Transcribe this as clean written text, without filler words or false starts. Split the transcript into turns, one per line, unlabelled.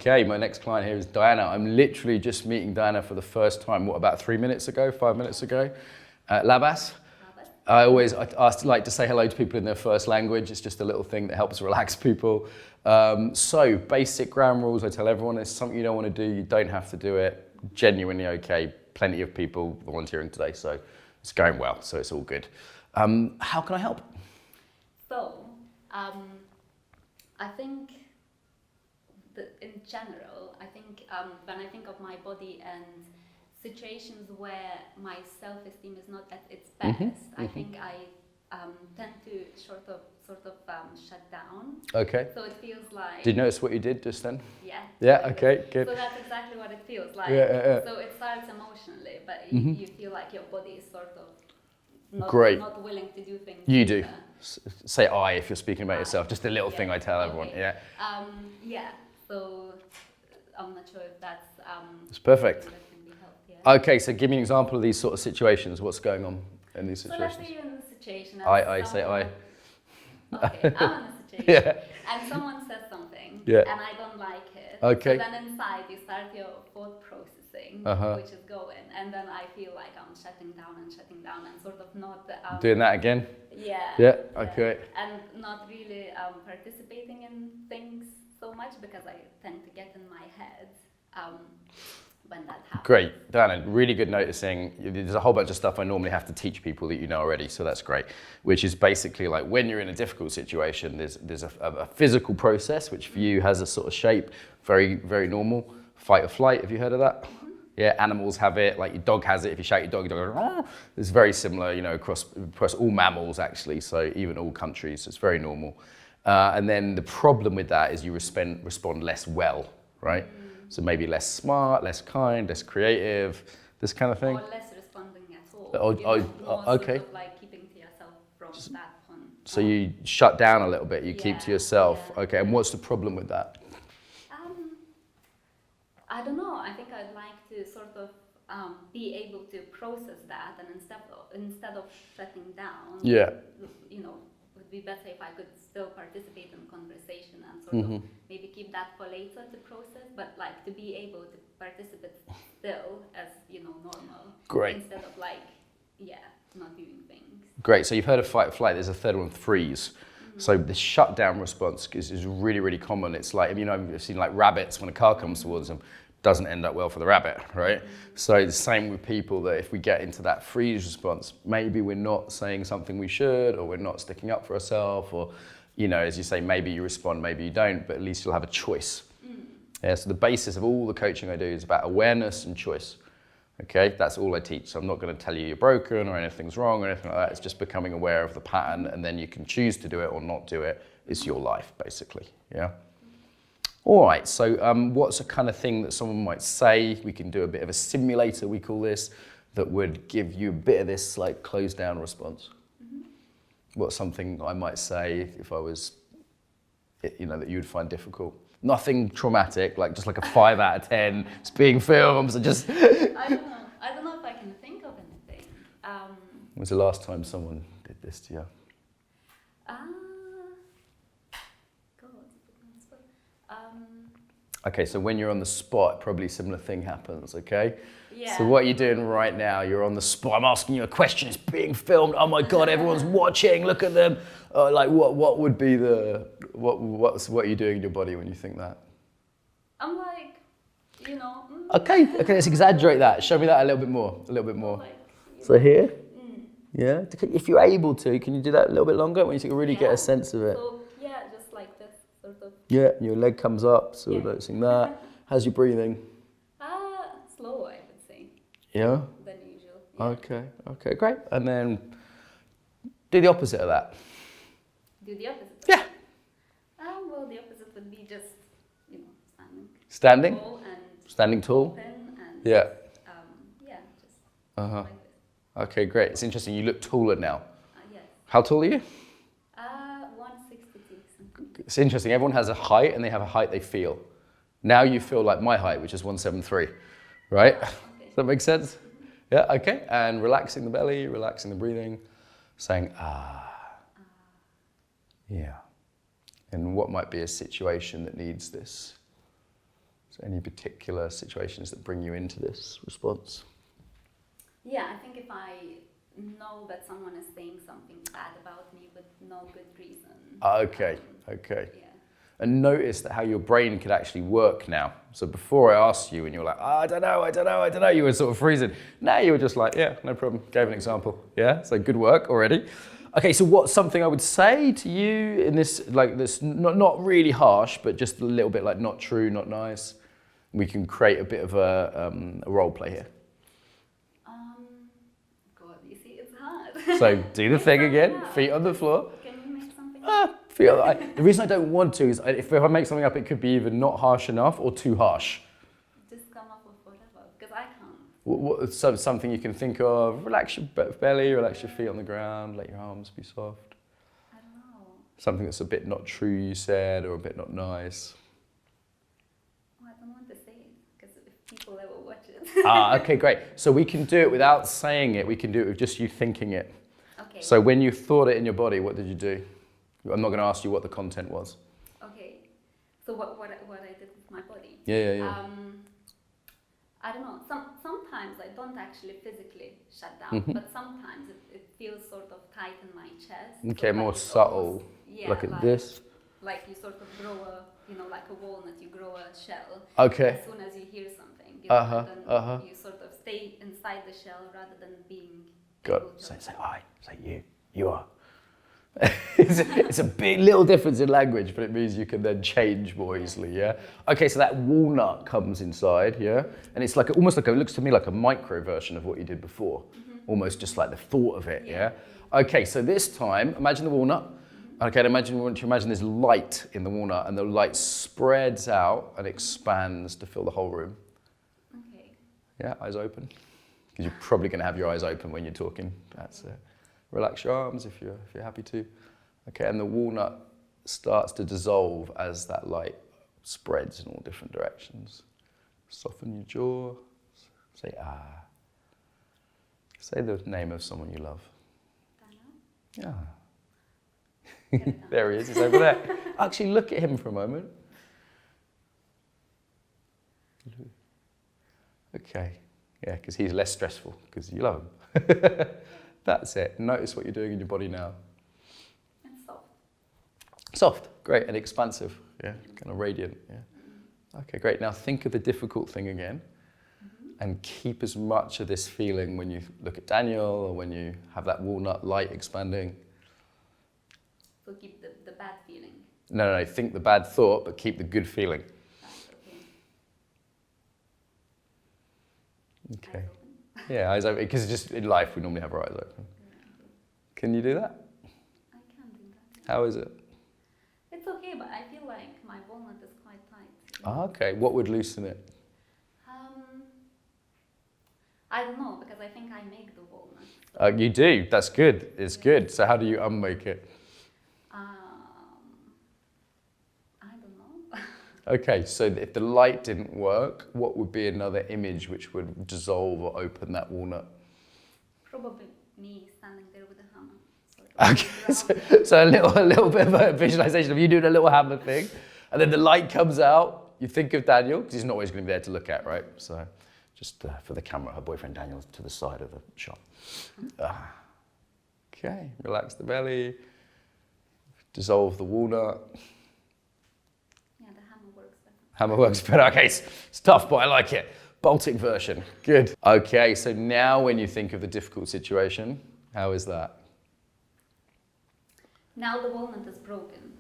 Okay, my next client here is Diana. I'm literally just meeting Diana for the first time, what, about 3 minutes ago, 5 minutes ago? Labas. I like to say hello to people in their first language. It's just a little thing that helps relax people. So basic ground rules, I tell everyone, it's something you don't want to do, you don't have to do it. Genuinely okay. Plenty of people volunteering today, so it's going well, so it's all good. How can I help?
So, I think in general, when I think of my body and situations where my self-esteem is not at its best, I think I tend to sort of shut down.
Okay.
So it feels like...
Did you notice what you did just then?
Yeah.
Yeah, okay, good.
So that's exactly what it feels like.
Yeah.
So it starts emotionally, but you feel like your body is sort of not willing to do things.
You do. Say I if you're speaking about yourself. Just a little thing I tell everyone.
Yeah. So I'm not sure if that's...
it's perfect.
That can be helped, yeah.
Okay, so give me an example of these sort of situations. What's going on in these situations?
So let's say you're in a situation...
I say I.
Okay, I'm in a situation. And someone says something, and I don't like it.
Okay.
So then inside you start your thought processing, which is going, and then I feel like I'm shutting down and sort of not...
Doing that again?
Yeah.
Okay.
And not really participating in things so much because I tend to get in my head when that happens.
Great, Diana, really good noticing. There's a whole bunch of stuff I normally have to teach people that you know already, so that's great. Which is basically like when you're in a difficult situation, there's a physical process which for you has a sort of shape, very, very normal. Fight or flight, have you heard of that? Yeah, animals have it, like your dog has it. If you shout your dog goes, "Rah!" It's very similar, you know, across all mammals actually, so even all countries, it's very normal. And then the problem with that is you respond less well, right? So maybe less smart, less kind, less creative, this kind of thing.
Or less responding at all.
Okay.
Sort of like keeping to yourself from that point.
So you shut down a little bit, you keep to yourself. Yeah. Okay, and what's the problem with that?
I don't know. I think I'd like to sort of be able to process that, and instead of shutting down, you know, it would be better if I could still participate in conversation and sort of maybe keep that for later to process, but like to be able to participate still as, you know, normal.
Great.
Instead of like, not doing things.
Great. So you've heard of fight or flight. There's a third one, freeze. So the shutdown response is really, really common. It's like, you know, I've seen like rabbits when a car comes towards them, doesn't end up well for the rabbit, right? So the same with people, that if we get into that freeze response, maybe we're not saying something we should, or we're not sticking up for ourselves, or, you know, as you say, maybe you respond, maybe you don't, but at least you'll have a choice. Yeah, so the basis of all the coaching I do is about awareness and choice. Okay, that's all I teach. So I'm not going to tell you you're broken or anything's wrong or anything like that. It's just becoming aware of the pattern, and then you can choose to do it or not do it. It's your life, basically. Yeah. All right. So what's a kind of thing that someone might say? We can do a bit of a simulator, we call this, that would give you a bit of this like closed down response. What's something I might say if I was, you know, that you would find difficult? Nothing traumatic, like just like a 5 out of 10. It's being filmed, so just.
I don't know if I can think of anything.
When was the last time someone did this to you? Okay, so when you're on the spot, probably a similar thing happens, okay?
Yeah.
So what you're doing right now, you're on the spot, I'm asking you a question, it's being filmed, oh my God, everyone's watching, look at them. Like what would be what are you doing in your body when you think that?
I'm like, you know.
Okay, let's exaggerate that. Show me that a little bit more. Like, so here? Yeah, if you're able to, can you do that a little bit longer when you can really get a sense of it?
So, just like this, sort of.
Yeah, your leg comes up, so we're noticing that. How's your breathing?
Slower, I would say.
Yeah?
Than usual. Yeah.
Okay, great. And then do the opposite of that.
Do the opposite?
Yeah.
Well, the opposite would be just, you know,
standing.
Tall and
standing tall.
Open and
just
like this.
Okay, great. It's interesting. You look taller now.
Yes.
How tall are you?
162.
It's interesting. Everyone has a height, and they have a height they feel. Now you feel like my height, which is 173, right? Okay. Does that make sense? Yeah. Okay. And relaxing the belly, relaxing the breathing, saying Yeah. And what might be a situation that needs this? So any particular situations that bring you into this response?
Yeah, I think if I know that someone is saying something bad about me with no good reason.
Okay, okay.
Yeah.
And notice that how your brain could actually work now. So before I asked you and you were like, oh, I don't know, you were sort of freezing. Now you were just like, yeah, no problem, gave an example. Yeah, so good work already. Okay, so what's something I would say to you in this, like this, not really harsh, but just a little bit like not true, not nice. We can create a bit of a role play here.
God, you see, it's hard.
So do the thing again, feet on the floor.
Can you make something up?
The reason I don't want to is if I make something up, it could be either not harsh enough or too harsh.
Just come up with whatever, because I can't.
So something you can think of, relax your belly, relax your feet on the ground, let your arms be soft.
I don't know.
Something that's a bit not true you said, or a bit not nice.
Oh, I don't want to say it, because if people ever watch it.
Okay, great. So we can do it without saying it, we can do it with just you thinking it.
Okay.
So when you thought it in your body, what did you do? I'm not going to ask you what the content was.
Okay. So what I did with my body?
Yeah.
I don't know. Sometimes I don't actually physically shut down, but sometimes it feels sort of tight in my chest.
Okay,
so
more
like
subtle.
almost, yeah,
Look at this.
Like you sort of grow like a walnut, you grow a shell.
Okay.
As soon as you hear something, then you sort of stay inside the shell rather than being.
Good. Say I. Say you are. It's a big little difference in language, but it means you can then change more easily, yeah? Okay, so that walnut comes inside, yeah? And it's like it looks to me like a micro version of what you did before. Almost just like the thought of it, yeah? Okay, so this time, imagine the walnut. Okay, imagine there's light in the walnut and the light spreads out and expands to fill the whole room.
Okay.
Yeah, eyes open. Because you're probably going to have your eyes open when you're talking. That's it. Relax your arms if you're happy to. Okay, and the walnut starts to dissolve as that light spreads in all different directions. Soften your jaw. Say ah. Say the name of someone you love.
Daniel?
Yeah. There he is, he's over there. Actually, look at him for a moment. Okay. Yeah, because he's less stressful, because you love him. That's it. Notice what you're doing in your body now.
It's soft.
Soft, great, and expansive. Yeah, kind of radiant. Yeah. Okay, great. Now think of the difficult thing again, and keep as much of this feeling when you look at Daniel or when you have that walnut light expanding.
So keep the bad feeling.
No, think the bad thought, but keep the good feeling. Okay. Yeah, eyes open, because just in life we normally have our eyes open. Can you do that?
I can do that.
How is it?
It's okay, but I feel like my walnut is quite tight.
Okay, what would loosen it?
I don't know, because I think I make the walnut.
You do, that's good, it's good. So how do you unmake it?
I don't know.
Okay, so if the light didn't work, what would be another image which would dissolve or open that walnut?
Probably me standing there with a hammer.
Okay, so a little bit of a visualization of you doing a little hammer thing, and then the light comes out, you think of Daniel, because he's not always going to be there to look at, right? So just for the camera, her boyfriend Daniel's to the side of the shot. Okay, relax the belly, dissolve the walnut.
Yeah, the hammer works better.
Hammer works better. Okay, it's tough, but I like it. Bolting version. Good. Okay, so now when you think of the difficult situation, how is that?
Now the walnut is broken.